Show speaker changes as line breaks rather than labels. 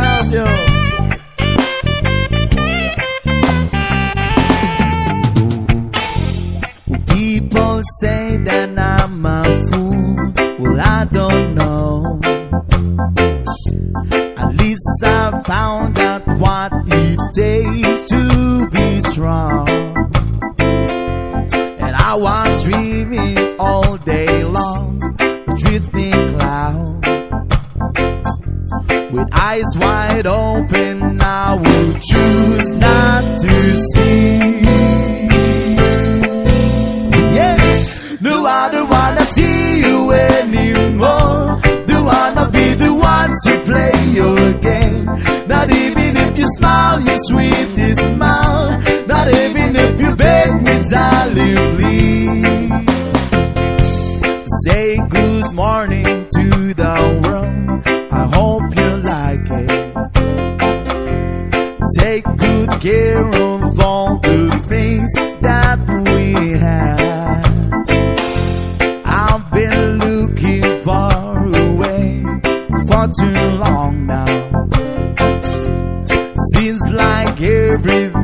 Excelsior. People say that I'm a fool. Well, I don't know. At least I found out what it takes to be strong. And I was dreaming all day long, drifting cloud. With eyes wide open, I would choose not to see. Yeah, no, I don't wanna see you anymore. Don't wanna be the one to play your game. Not even if you smile your sweetest smile. Not even if you beg me, darling, please. Say good morning to the world. I hope you like it. Take good care of all the things that we have. I've been looking far away for too long now. Seems like everything